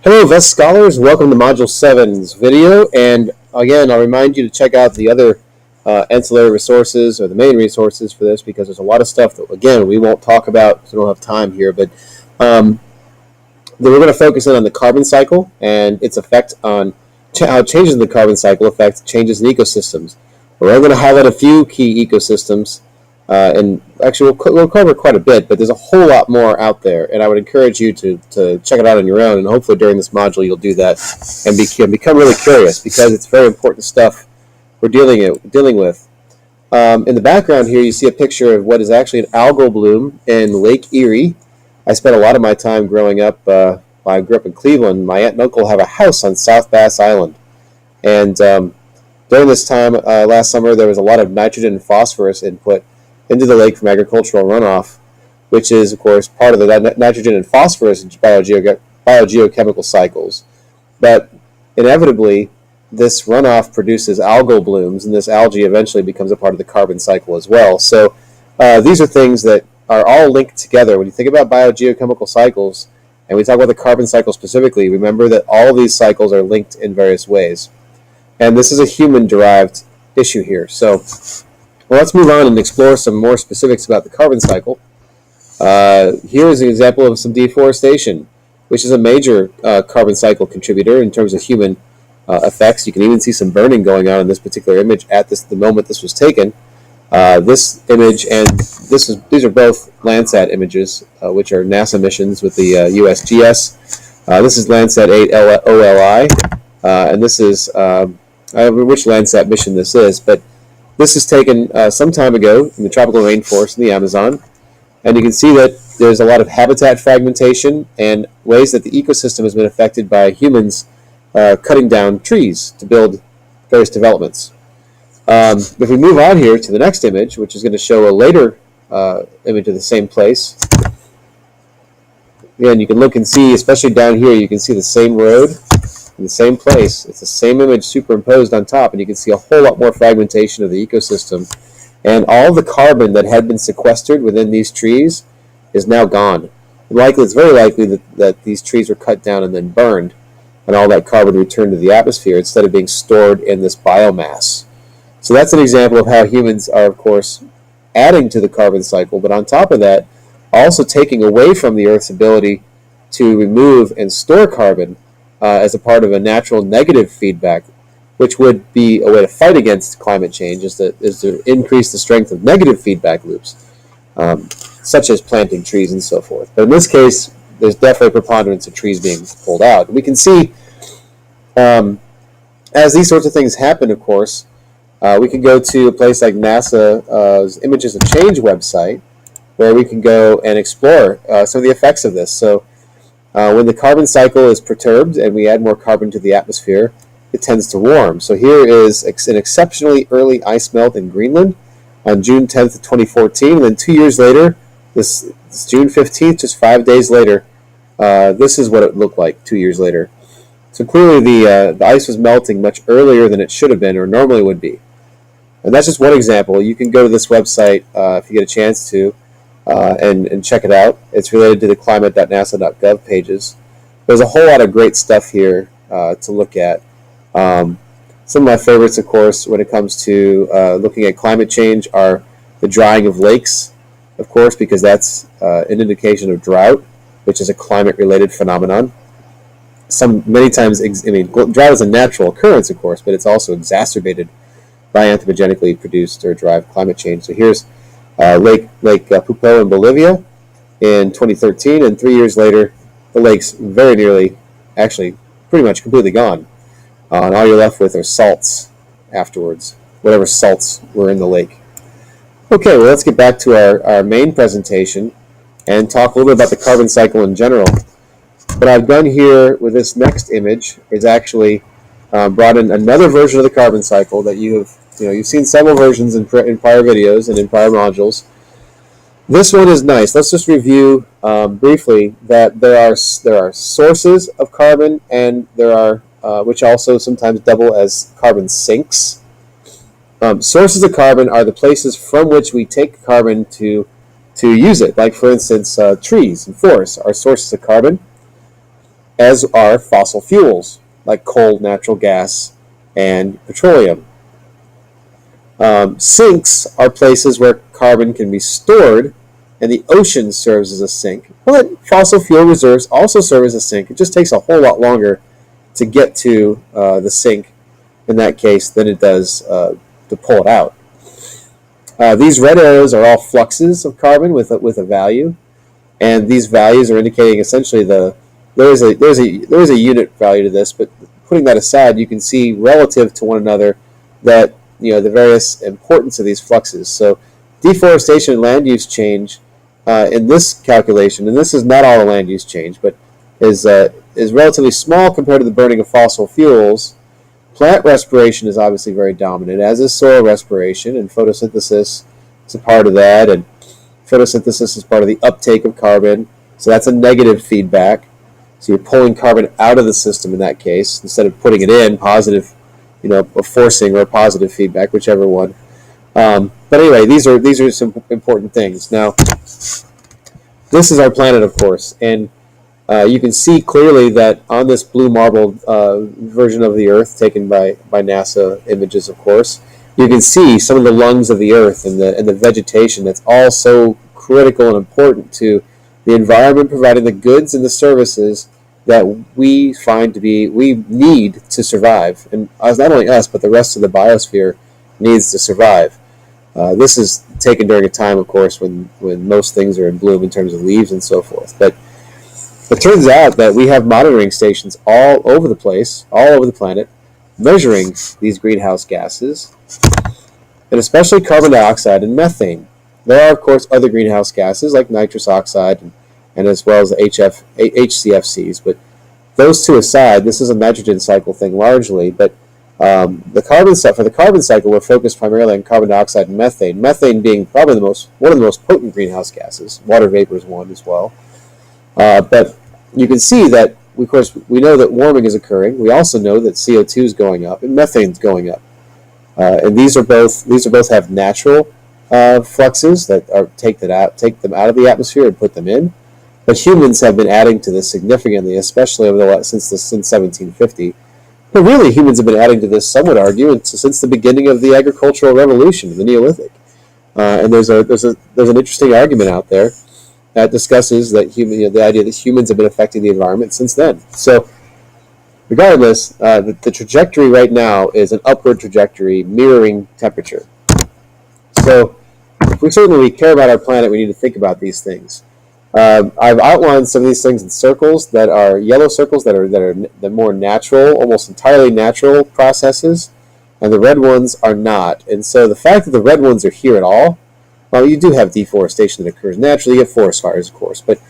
Hello, VEST scholars. Welcome to Module 7's video. And again, I'll remind you to check out the other ancillary resources or the main resources for this, because there's a lot of stuff that, again, we won't talk about because we don't have time here. But we're going to focus in on the carbon cycle and its effect on how changes in the carbon cycle affect changes in ecosystems. We're going to highlight a few key ecosystems. And actually, we'll cover quite a bit, but there's a whole lot more out there, and I would encourage you to check it out on your own, and hopefully during this module you'll do that and become really curious, because it's very important stuff we're dealing with. In the background here, you see a picture of what is actually an algal bloom in Lake Erie. I spent a lot of my time growing up, I grew up in Cleveland. My aunt and uncle have a house on South Bass Island, and during this time last summer, there was a lot of nitrogen and phosphorus input into the lake from agricultural runoff, which is, of course, part of the nitrogen and phosphorus biogeochemical cycles. But inevitably, this runoff produces algal blooms, and this algae eventually becomes a part of the carbon cycle as well. So these are things that are all linked together. When you think about biogeochemical cycles, and we talk about the carbon cycle specifically, remember that all of these cycles are linked in various ways. And this is a human-derived issue here. So let's move on and explore some more specifics about the carbon cycle. Here is an example of some deforestation, which is a major carbon cycle contributor in terms of human effects. You can even see some burning going on in this particular image at the moment this was taken. This image and these are both Landsat images, which are NASA missions with the USGS. This is Landsat 8 OLI, and this is I don't remember which Landsat mission this is, but this is taken some time ago in the tropical rainforest in the Amazon, and you can see that there's a lot of habitat fragmentation and ways that the ecosystem has been affected by humans cutting down trees to build various developments. If we move on here to the next image, which is going to show a later image of the same place, again, you can look and see, especially down here, you can see the same road in the same place. It's the same image superimposed on top, and you can see a whole lot more fragmentation of the ecosystem. And all the carbon that had been sequestered within these trees is now gone. It's very likely that these trees were cut down and then burned, and all that carbon returned to the atmosphere instead of being stored in this biomass. So that's an example of how humans are, of course, adding to the carbon cycle, but on top of that, also taking away from the Earth's ability to remove and store carbon as a part of a natural negative feedback, which would be a way to fight against climate change, is to increase the strength of negative feedback loops, such as planting trees and so forth. But in this case, there's definitely a preponderance of trees being pulled out. We can see, as these sorts of things happen, of course, we can go to a place like NASA's Images of Change website, where we can go and explore some of the effects of this. So when the carbon cycle is perturbed and we add more carbon to the atmosphere, it tends to warm. So here is an exceptionally early ice melt in Greenland on June 10th, 2014. And then 2 years later, this June 15th, just 5 days later, this is what it looked like 2 years later. So clearly the ice was melting much earlier than it should have been or normally would be. And that's just one example. You can go to this website if you get a chance to and check it out. It's related to the climate.nasa.gov pages. There's a whole lot of great stuff here to look at. Some of my favorites, of course, when it comes to looking at climate change are the drying of lakes, of course, because that's an indication of drought, which is a climate-related phenomenon. Many times, drought is a natural occurrence, of course, but it's also exacerbated by anthropogenically produced or derived climate change. So here's Lake Poopó in Bolivia in 2013, and 3 years later, the lake's very nearly, actually pretty much completely gone. And all you're left with are salts afterwards, whatever salts were in the lake. Okay, well, let's get back to our main presentation and talk a little bit about the carbon cycle in general. What I've done here with this next image is actually brought in another version of the carbon cycle that you've seen several versions in prior videos and in prior modules. This one is nice. Let's just review briefly that there are sources of carbon, and there are which also sometimes double as carbon sinks. Sources of carbon are the places from which we take carbon to use it. Like, for instance, trees and forests are sources of carbon. as are fossil fuels like coal, natural gas, and petroleum. Sinks are places where carbon can be stored, and the ocean serves as a sink. But fossil fuel reserves also serve as a sink. It just takes a whole lot longer to get to the sink in that case than it does to pull it out. These red arrows are all fluxes of carbon with a value, and these values are indicating essentially there's a unit value to this, but putting that aside, you can see relative to one another that the various importance of these fluxes. So deforestation and land use change in this calculation, and this is not all the land use change, but is relatively small compared to the burning of fossil fuels. Plant respiration is obviously very dominant, as is soil respiration, and photosynthesis is a part of that, and photosynthesis is part of the uptake of carbon, so that's a negative feedback. So you're pulling carbon out of the system in that case, instead of putting it in, positive, a forcing or positive feedback, whichever one. But anyway, these are some important things. Now, this is our planet, of course, and you can see clearly that on this blue marble version of the Earth, taken by NASA images, of course, you can see some of the lungs of the Earth and the vegetation that's all so critical and important to the environment, providing the goods and the services that we need to survive. And not only us, but the rest of the biosphere needs to survive. This is taken during a time, of course, when most things are in bloom in terms of leaves and so forth. But it turns out that we have monitoring stations all over the place, all over the planet, measuring these greenhouse gases, and especially carbon dioxide and methane. There are, of course, other greenhouse gases like nitrous oxide and as well as HCFCs, but those two aside, this is a nitrogen cycle thing largely, but for the carbon cycle, we're focused primarily on carbon dioxide and methane. Methane being probably one of the most potent greenhouse gases. Water vapor is one as well. But you can see that, of course, we know that warming is occurring. We also know that CO2 is going up and methane is going up. And these both have natural fluxes that take them out of the atmosphere and put them in. But humans have been adding to this significantly, especially since 1750. But really, humans have been adding to this, some would argue, since the beginning of the agricultural revolution, the Neolithic. And there's an interesting argument out there that discusses that the idea that humans have been affecting the environment since then. So, regardless, the trajectory right now is an upward trajectory mirroring temperature. So, if we certainly care about our planet, we need to think about these things. I've outlined some of these things in circles that are yellow circles that are the more natural, almost entirely natural processes, and the red ones are not. And so the fact that the red ones are here at all, well, you do have deforestation that occurs naturally. You have forest fires, of course, but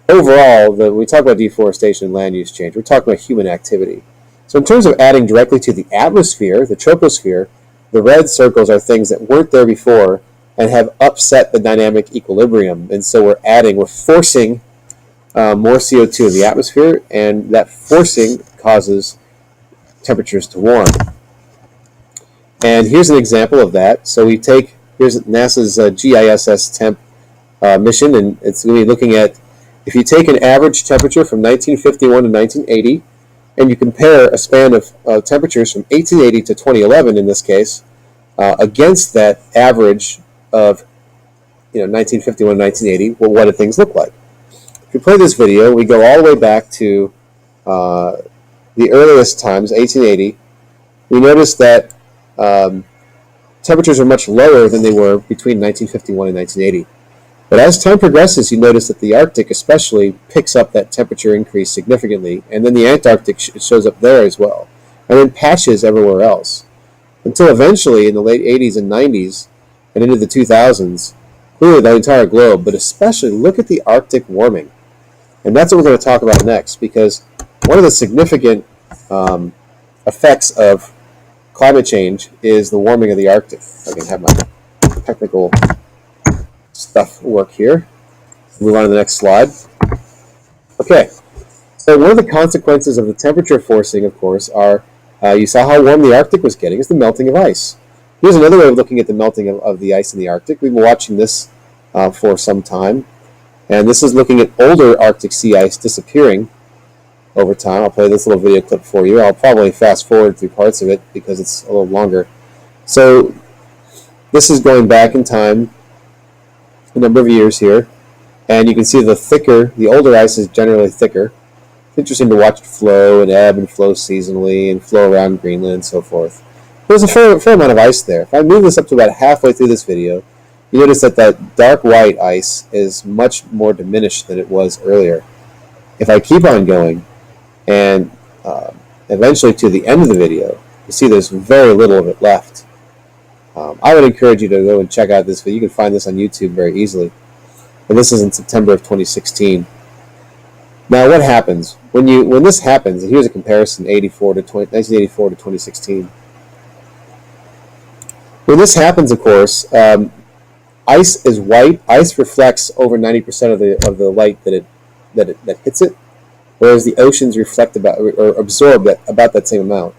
overall, when we talk about deforestation and land use change, we're talking about human activity. So in terms of adding directly to the atmosphere, the troposphere, the red circles are things that weren't there before and have upset the dynamic equilibrium. And so we're forcing more CO2 in the atmosphere, and that forcing causes temperatures to warm. And here's an example of that. So here's NASA's GISS temp mission, and it's going to be looking at, if you take an average temperature from 1951 to 1980, and you compare a span of temperatures from 1880 to 2011 in this case, against that average of 1951 to 1980, well, what do things look like? If you play this video, we go all the way back to the earliest times, 1880. We notice that temperatures are much lower than they were between 1951 and 1980. But as time progresses, you notice that the Arctic especially picks up that temperature increase significantly, and then the Antarctic shows up there as well, and then patches everywhere else. Until eventually, in the late 80s and 90s, and into the 2000s, clearly the entire globe, but especially look at the Arctic warming. And that's what we're going to talk about next, because one of the significant effects of climate change is the warming of the Arctic. If I can have my technical stuff work here. Move on to the next slide. Okay, so one of the consequences of the temperature forcing, of course, are, you saw how warm the Arctic was getting, is the melting of ice. Here's another way of looking at the melting of the ice in the Arctic. We've been watching this for some time, and this is looking at older Arctic sea ice disappearing. over time. I'll play this little video clip for you. I'll probably fast forward through parts of it because it's a little longer. So this is going back in time a number of years here, and you can see the older ice is generally thicker. It's interesting to watch it flow and ebb and flow seasonally and flow around Greenland and so forth. There's a fair amount of ice there. If I move this up to about halfway through this video, you notice that dark white ice is much more diminished than it was earlier. If I keep on going, and eventually to the end of the video, you see there's very little of it left. I would encourage you to go and check out this video. You can find this on YouTube very easily. And this is in September of 2016. Now, what happens when this happens? And here's a comparison: 1984 to 2016. When this happens, of course, ice is white. Ice reflects over 90% of the light that hits it, whereas the oceans reflect absorb about that same amount.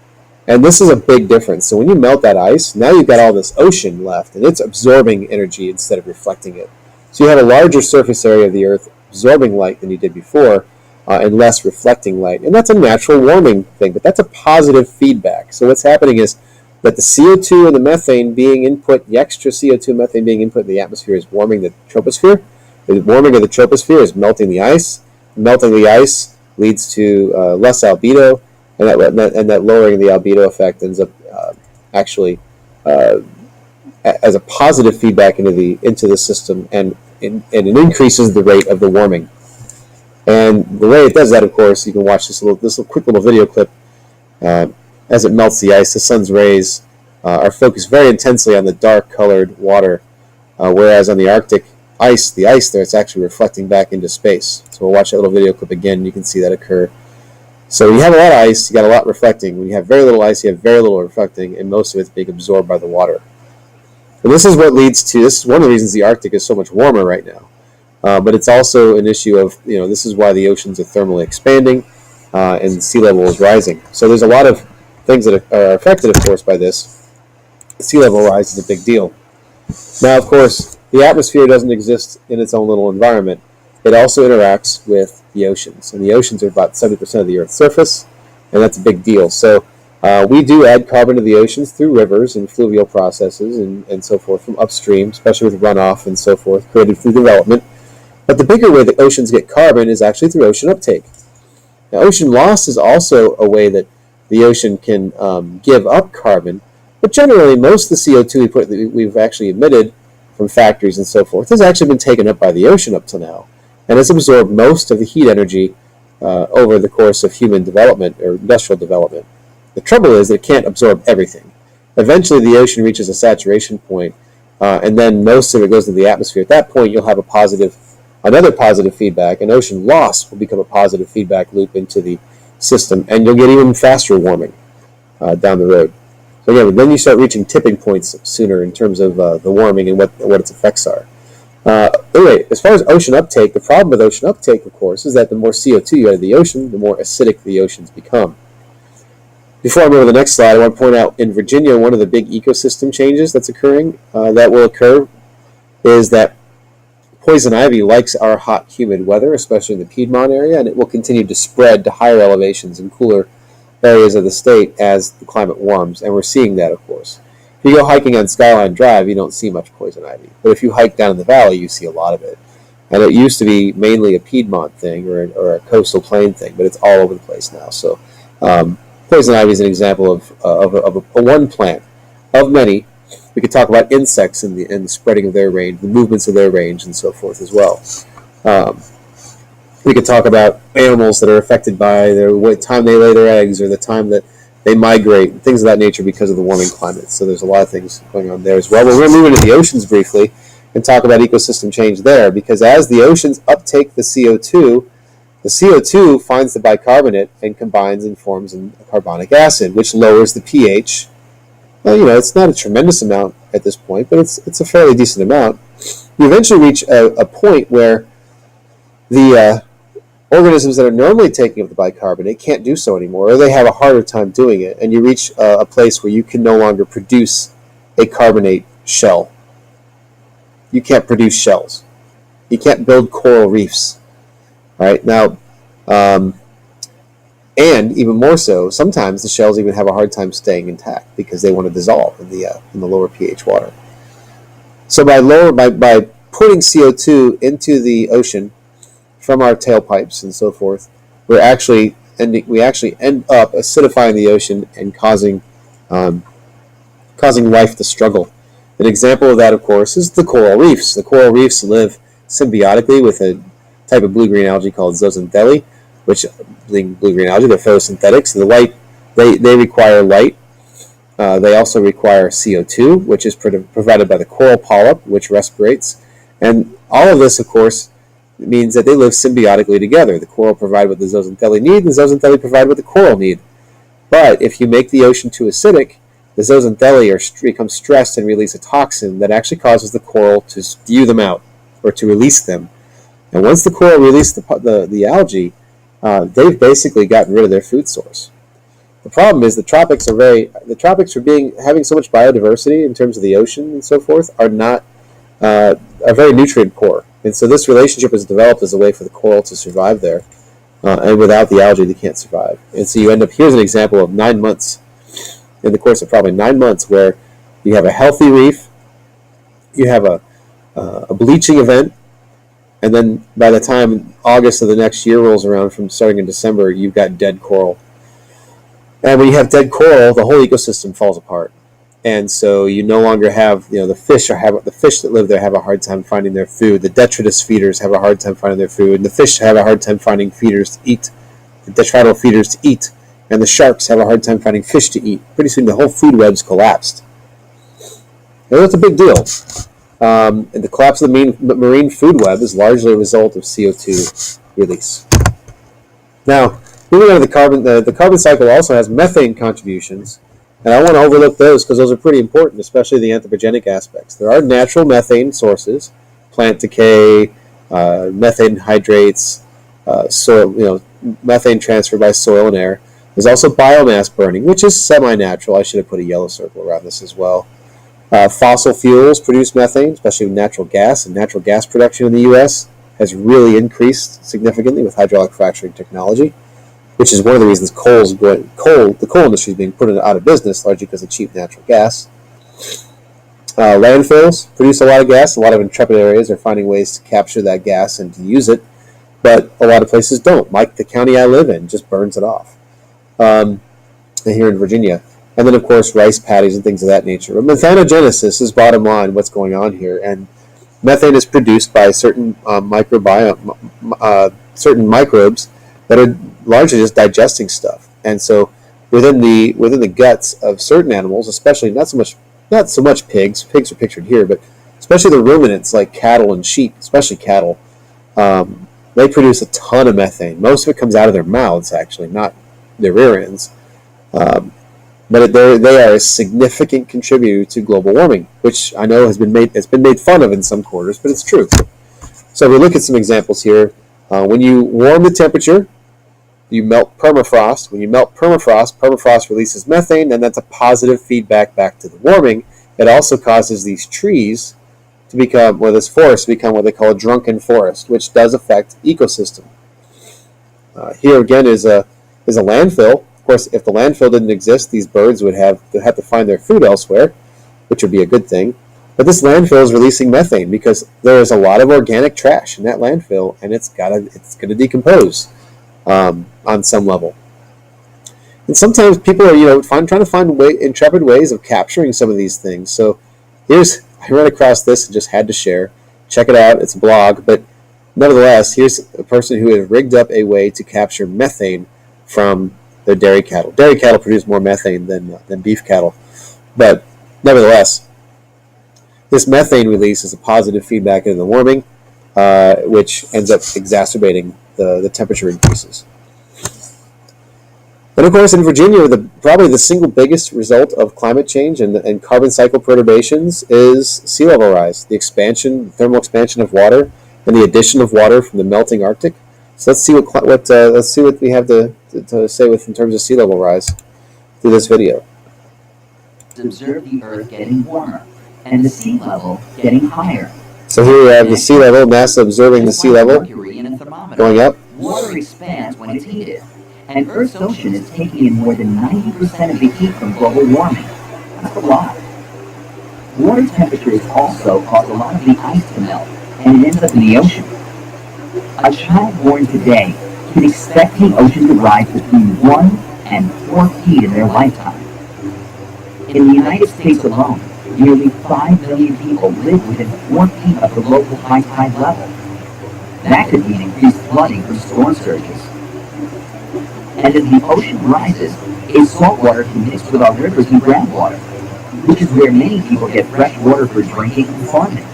And this is a big difference. So when you melt that ice, now you've got all this ocean left, and it's absorbing energy instead of reflecting it. So you have a larger surface area of the Earth absorbing light than you did before, and less reflecting light. And that's a natural warming thing, but that's a positive feedback. So what's happening is that the CO2 and the methane being input, the extra CO2 and methane being input in the atmosphere is warming the troposphere. The warming of the troposphere is melting the ice. Melting the ice leads to less albedo, and that lowering the albedo effect ends up actually as a positive feedback into the system, and it increases the rate of the warming. And the way it does that, of course, you can watch this quick little video clip. As it melts the ice, the sun's rays are focused very intensely on the dark-colored water, whereas on the Arctic ice, the ice there, it's actually reflecting back into space. So we'll watch that little video clip again, and you can see that occur. So when you have a lot of ice, you got a lot reflecting. When you have very little ice, you have very little reflecting, and most of it's being absorbed by the water. And this is one of the reasons the Arctic is so much warmer right now. But it's also an issue of, this is why the oceans are thermally expanding and sea level is rising. So there's a lot of things that are affected, of course, by this. Sea level rise is a big deal. Now, of course, the atmosphere doesn't exist in its own little environment. It also interacts with the oceans, and the oceans are about 70% of the Earth's surface, and that's a big deal. So we do add carbon to the oceans through rivers and fluvial processes and so forth from upstream, especially with runoff and so forth, created through development. But the bigger way that oceans get carbon is actually through ocean uptake. Now, ocean loss is also a way that the ocean can give up carbon, but generally most of the CO2 we've actually emitted from factories and so forth has actually been taken up by the ocean up till now, and has absorbed most of the heat energy over the course of human development or industrial development. The trouble is that it can't absorb everything. Eventually the ocean reaches a saturation point, and then most of it goes into the atmosphere. At that point you'll have another positive feedback, and ocean loss will become a positive feedback loop into the system, and you'll get even faster warming down the road. So again, then you start reaching tipping points sooner in terms of the warming and what its effects are. Anyway, as far as ocean uptake, the problem with ocean uptake, of course, is that the more CO2 you add to the ocean, the more acidic the oceans become. Before I move to the next slide, I want to point out in Virginia, one of the big ecosystem changes that's occurring, that will occur, is that poison ivy likes our hot, humid weather, especially in the Piedmont area, and it will continue to spread to higher elevations and cooler areas of the state as the climate warms, and we're seeing that, of course. If you go hiking on Skyline Drive, you don't see much poison ivy, but if you hike down in the valley, you see a lot of it. And it used to be mainly a Piedmont thing or a coastal plain thing, but it's all over the place now. So poison ivy is an example of a one plant of many. We could talk about insects and the spreading of their range, the movements of their range, and so forth as well. We could talk about animals that are affected by what time they lay their eggs or the time that they migrate, things of that nature because of the warming climate. So there's a lot of things going on there as well. But we're going to move into the oceans briefly and talk about ecosystem change there, because as the oceans uptake the CO2 finds the bicarbonate and combines and forms a carbonic acid, which lowers the pH. Well, it's not a tremendous amount at this point, but it's a fairly decent amount. You eventually reach a point where the organisms that are normally taking up the bicarbonate can't do so anymore, or they have a harder time doing it, and you reach a place where you can no longer produce a carbonate shell. You can't produce shells. You can't build coral reefs. All right, now, And even more so, sometimes the shells even have a hard time staying intact because they want to dissolve in the lower pH water. So by putting CO2 into the ocean from our tailpipes and so forth, we actually end up acidifying the ocean and causing life to struggle. An example of that, of course, is the coral reefs. The coral reefs live symbiotically with a type of blue-green algae called zooxanthellae, which, being blue-green algae, they're photosynthetic, so they require light. They also require CO2, which is provided by the coral polyp, which respirates. And all of this, of course, means that they live symbiotically together. The coral provide what the zooxanthellae need, and the zooxanthellae provide what the coral need. But if you make the ocean too acidic, the zooxanthellae become stressed and release a toxin that actually causes the coral to spew them out or to release them. And once the coral release the algae, they've basically gotten rid of their food source. The problem is the tropics for having so much biodiversity in terms of the ocean and so forth are very nutrient poor. And so this relationship was developed as a way for the coral to survive there. And without the algae, they can't survive. And so you end up, here's an example of 9 months, in the course of probably 9 months, where you have a healthy reef, you have a bleaching event, and then by the time August of the next year rolls around, from starting in December, you've got dead coral. And when you have dead coral, the whole ecosystem falls apart. And so you no longer have, the fish that live there have a hard time finding their food. The detritus feeders have a hard time finding their food. And the fish have a hard time finding feeders to eat, the detrital feeders to eat. And the sharks have a hard time finding fish to eat. Pretty soon the whole food web's collapsed. Now, that's a big deal. And the collapse of the marine food web is largely a result of CO2 release. Now, moving on to the carbon cycle also has methane contributions. And I want to overlook those because those are pretty important, especially the anthropogenic aspects. There are natural methane sources, plant decay, methane hydrates, soil, methane transfer by soil and air. There's also biomass burning, which is semi-natural. I should have put a yellow circle around this as well. Fossil fuels produce methane, especially with natural gas, and natural gas production in the U.S. has really increased significantly with hydraulic fracturing technology, which is one of the reasons the coal industry is being put out of business, largely because of cheap natural gas. Landfills produce a lot of gas. A lot of intrepid areas are finding ways to capture that gas and to use it, but a lot of places don't. Like the county I live in just burns it off here in Virginia. And then, of course, rice paddies and things of that nature. But methanogenesis is bottom line what's going on here. And methane is produced by certain certain microbes that are largely just digesting stuff. And so within the guts of certain animals, especially not so much pigs are pictured here, but especially the ruminants like cattle and sheep, especially cattle, they produce a ton of methane. Most of it comes out of their mouths, actually, not their rear ends. But they are a significant contributor to global warming, which I know has been made fun of in some quarters, but it's true. So we look at some examples here. When you warm the temperature, you melt permafrost. When you melt permafrost releases methane, and that's a positive feedback back to the warming. It also causes these trees to become, or this forest to become what they call a drunken forest, which does affect ecosystem. Here again is a landfill. Of course, if the landfill didn't exist, these birds would have to find their food elsewhere, which would be a good thing. But this landfill is releasing methane because there is a lot of organic trash in that landfill, and it's going to decompose on some level. And sometimes people are trying to find intrepid ways of capturing some of these things. So I ran across this and just had to share. Check it out; it's a blog, but nevertheless, here's a person who has rigged up a way to capture methane from their dairy cattle. Dairy cattle produce more methane than beef cattle, but nevertheless, this methane release is a positive feedback into the warming, which ends up exacerbating the temperature increases. And of course, in Virginia, probably the single biggest result of climate change and carbon cycle perturbations is sea level rise, the thermal expansion of water, and the addition of water from the melting Arctic. So let's see what we have to say in terms of sea level rise through this video. Observe the Earth getting warmer and the sea level getting higher. So here we have the sea level, NASA observing the sea level going up. Water expands when it's heated, And Earth's ocean is taking in more than 90% of the heat from global warming. That's a lot. Water temperatures also cause a lot of the ice to melt, and it ends up in the ocean. A child born today can expect the ocean to rise between 1 and 4 feet in their lifetime. In the United States alone, nearly 5 million people live within 4 feet of the local high tide level. That could mean increased flooding from storm surges. And as the ocean rises, its salt water can mix with our rivers and groundwater, which is where many people get fresh water for drinking and farming.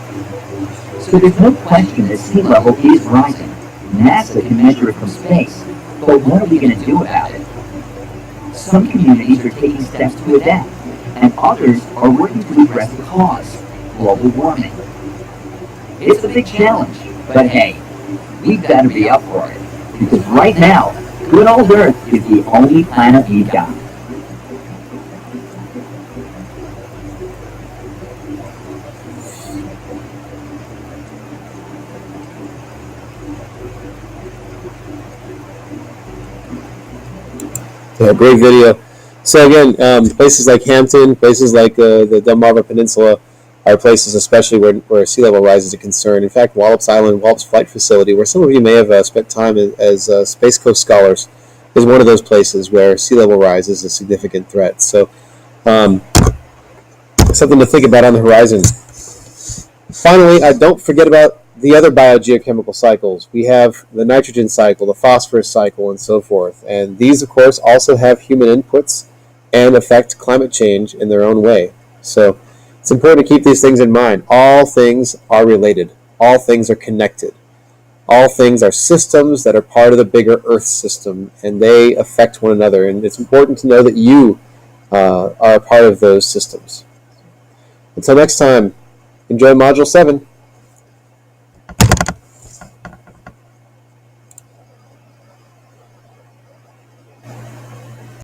So there's no question that sea level is rising. NASA can measure it from space, but what are we going to do about it? Some communities are taking steps to adapt, and others are working to address the cause, global warming. It's a big challenge, but hey, we've got to be up for it, because right now, good old Earth is the only planet we've got. Yeah, great video. So again, places like Hampton, places like the Delmarva Peninsula are places especially where sea level rise is a concern. In fact, Wallops Island, Wallops Flight Facility, where some of you may have spent time as Space Coast scholars, is one of those places where sea level rise is a significant threat. So something to think about on the horizon. Finally, don't forget about the other biogeochemical cycles. We have the nitrogen cycle, the phosphorus cycle, and so forth. And these, of course, also have human inputs and affect climate change in their own way. So it's important to keep these things in mind. All things are related. All things are connected. All things are systems that are part of the bigger Earth system, and they affect one another. And it's important to know that you are a part of those systems. Until next time, enjoy Module 7.